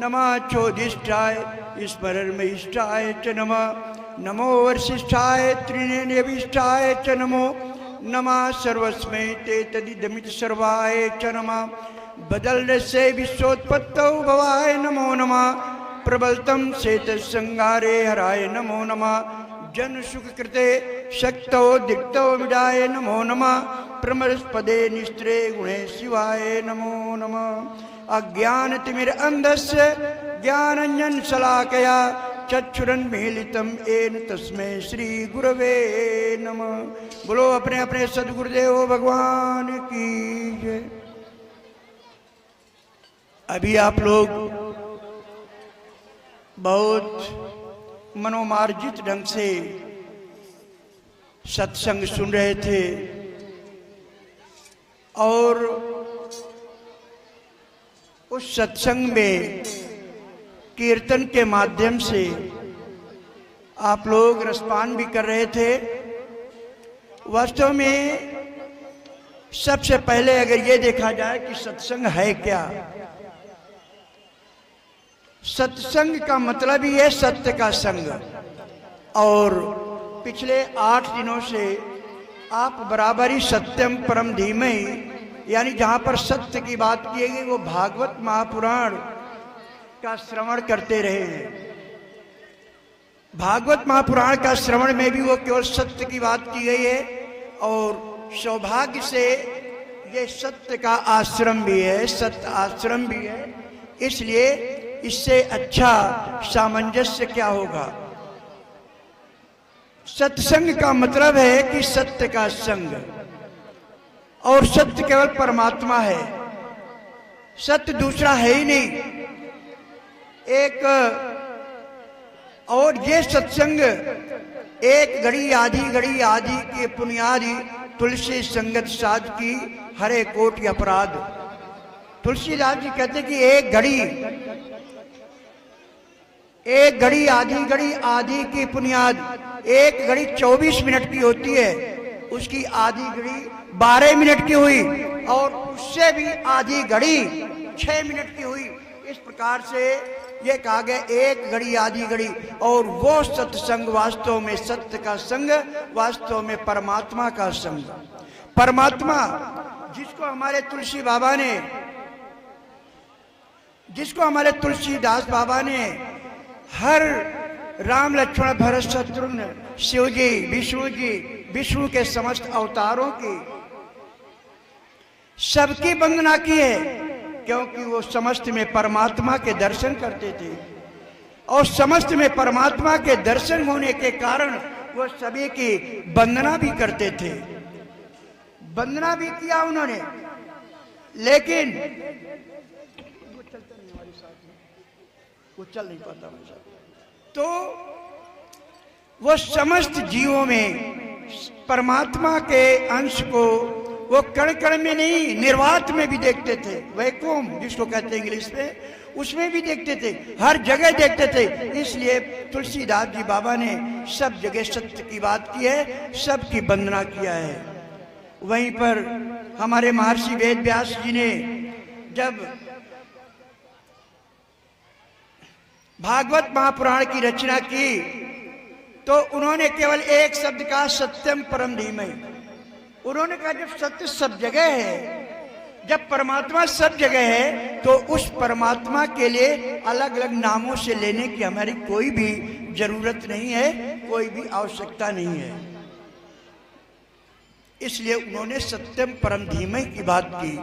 नमः चोदिष्ठाय स्मरणमयिष्ठाय च नमः। नमो वर्षिष्ठाय त्रिनेन्द्रियविष्ठाय च नमो नमः। सर्वस्मै ते तदिदमिति सर्वाय च नमः। बदलस्य विश्वोत्पत्तौ भवाय नमो नमः। प्रबलतम चेतसंहारे हराय नमो नमः। जन सुख कृते शक्तौ दिक्तौ विदाय नमो नमः। प्रमरस्पदे निस्त्रे गुणे शिवाय नमो नमः। अज्ञानतिमिर अंधस्य ज्ञानांजन शलाकया चक्षुरुन्मीलितं येन तस्मै श्री गुरवे नमः। बोलो अपने अपने सद्गुरुदेव भगवान की जय। अभी आप लोग बहुत मनोमार्जित ढंग से सत्संग सुन रहे थे और उस सत्संग में कीर्तन के माध्यम से आप लोग रसपान भी कर रहे थे। वास्तव में सबसे पहले अगर ये देखा जाए कि सत्संग है क्या, सत्संग का मतलब ही है सत्य का संग। और पिछले 8 दिनों से आप बराबर ही सत्यम परम धीमहि, यानी जहाँ पर सत्य की बात की गई वो भागवत महापुराण का श्रवण करते रहे हैं। भागवत महापुराण का श्रवण में भी वो केवल सत्य की बात की गई है। और सौभाग्य से ये सत्य का आश्रम भी है, सत्य आश्रम भी है। इसलिए इससे अच्छा सामंजस्य क्या होगा। सत्संग का मतलब है कि सत्य का संग, और सत्य केवल परमात्मा है, सत्य दूसरा है ही नहीं। एक और ये सत्संग एक घड़ी आधी के पुनियादी तुलसी संगत साध की हरे कोटि अपराध। तुलसीदास जी कहते कि एक घड़ी आधी की बुनियाद, एक घड़ी 24 मिनट की होती है, उसकी आधी घड़ी 12 मिनट की हुई, और उससे भी आधी घड़ी 6 मिनट की हुई। इस प्रकार से ये कहा गया एक घड़ी आधी घड़ी। और वो सत्संग वास्तव में सत्य का संग, वास्तव में परमात्मा का संग। परमात्मा जिसको हमारे तुलसीदास बाबा ने हर राम लक्ष्मण भरत शत्रुघ्न शिव जी विष्णु के समस्त अवतारों की सबकी वंदना की है, क्योंकि वो समस्त में परमात्मा के दर्शन करते थे। और समस्त में परमात्मा के दर्शन होने के कारण वो सभी की वंदना भी करते थे। वंदना भी किया उन्होंने, लेकिन वो चल नहीं पाता मुझे। तो वो समस्त जीवों में परमात्मा के अंश को वो कण कण में नहीं, निर्वात में भी देखते थे। वैक्यूम जिसको कहते हैं इंग्लिश में, उसमें भी देखते थे, हर जगह देखते थे। इसलिए तुलसीदास जी बाबा ने सब जगह सत्य की बात की है, सबकी वंदना किया है। वहीं पर हमारे महर्षि वेद व्यास जी ने जब भागवत महापुराण की रचना की तो उन्होंने केवल एक शब्द कहा, सत्यम परम धीमहि। उन्होंने कहा जब सत्य सब जगह है, जब परमात्मा सब जगह है, तो उस परमात्मा के लिए अलग अलग नामों से लेने की हमारी कोई भी जरूरत नहीं है, कोई भी आवश्यकता नहीं है। इसलिए उन्होंने सत्यम परम धीमहि की बात की।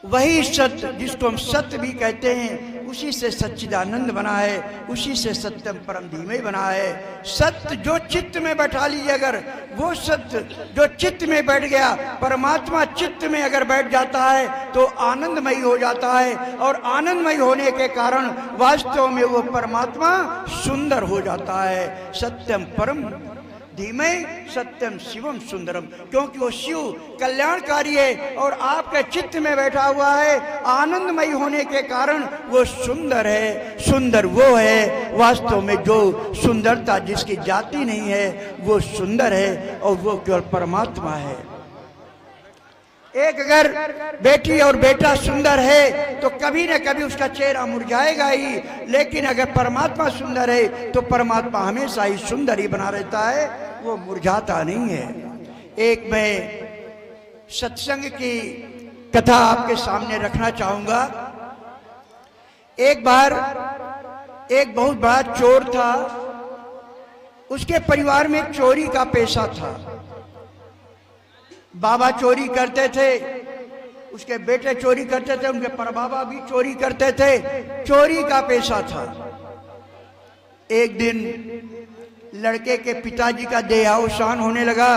वही सत्य जिसको हम सत्य भी कहते हैं, उसी से सच्चिदानंद बना है, उसी से सत्यम परम धीमहि बना है। सत्य जो चित्त में बैठा लीजिए, अगर वो सत्य जो चित्त में बैठ गया, परमात्मा चित्त में अगर बैठ जाता है तो आनंदमयी हो जाता है। और आनंदमयी होने के कारण वास्तव में वो परमात्मा सुंदर हो जाता है। सत्यम परम धीमहि सत्यम शिवम सुंदरम, क्योंकि वो शिव कल्याणकारी है और आपके चित्त में बैठा हुआ है। आनंदमयी होने के कारण वो सुंदर है। सुंदर वो है वास्तव में जो सुंदरता जिसकी जाति नहीं है, वो सुंदर है, और वो केवल परमात्मा है। एक अगर बेटी और बेटा सुंदर है तो कभी न कभी उसका चेहरा मुरझाएगा ही, लेकिन अगर परमात्मा सुंदर है तो परमात्मा हमेशा ही सुंदर ही बना रहता है, वो मुरझाता नहीं है। एक मैं सत्संग की कथा आपके सामने रखना चाहूंगा। एक बार एक बहुत बड़ा चोर था, उसके परिवार में चोरी का पेशा था। बाबा चोरी करते थे, उसके बेटे चोरी करते थे, उनके परबाबा भी चोरी करते थे, चोरी का पेशा था। एक दिन लड़के के पिताजी का देहावसान होने लगा,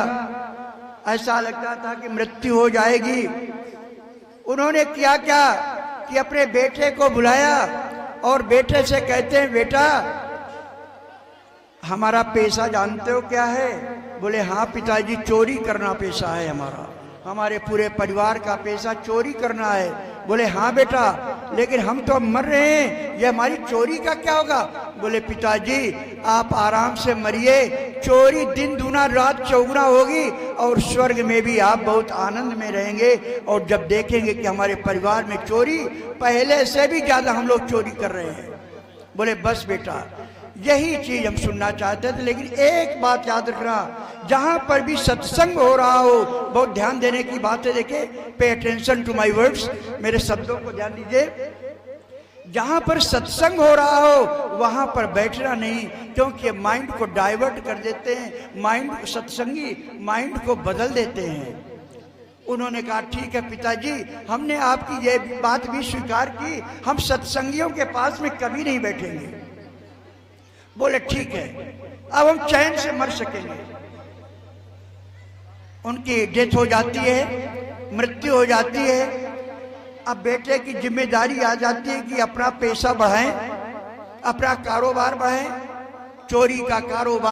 ऐसा लगता था कि मृत्यु हो जाएगी। उन्होंने किया क्या कि अपने बेटे को बुलाया और बेटे से कहते हैं, बेटा हमारा पेशा जानते हो क्या है? बोले हाँ पिताजी, चोरी करना पेशा है हमारा, हमारे पूरे परिवार का पेशा चोरी करना है। बोले हाँ बेटा, लेकिन हम तो मर रहे हैं, ये हमारी चोरी का क्या होगा? बोले पिताजी आप आराम से मरिए, चोरी दिन दूना रात चौगुना होगी और स्वर्ग में भी आप बहुत आनंद में रहेंगे, और जब देखेंगे कि हमारे परिवार में चोरी पहले से भी ज्यादा हम लोग चोरी कर रहे हैं। बोले बस बेटा, यही चीज हम सुनना चाहते थे, लेकिन एक बात याद रखना, जहां पर भी सत्संग हो रहा हो, बहुत ध्यान देने की बात है। देखिए, pay attention to my words, मेरे शब्दों को ध्यान दीजिए। जहां पर सत्संग हो रहा हो वहां पर बैठना नहीं, क्योंकि माइंड को डाइवर्ट कर देते हैं, माइंड सत्संगी माइंड को बदल देते हैं। उन्होंने कहा ठीक है पिताजी, हमने आपकी ये बात भी स्वीकार की, हम सत्संगियों के पास में कभी नहीं बैठेंगे। बोले ठीक है, अब हम चैन से मर सकेंगे। उनकी डेथ हो जाती है, मृत्यु हो जाती है। अब बेटे की जिम्मेदारी आ जाती है कि अपना पैसा बढ़ाएं, अपना कारोबार बढ़ाएं, चोरी का कारोबार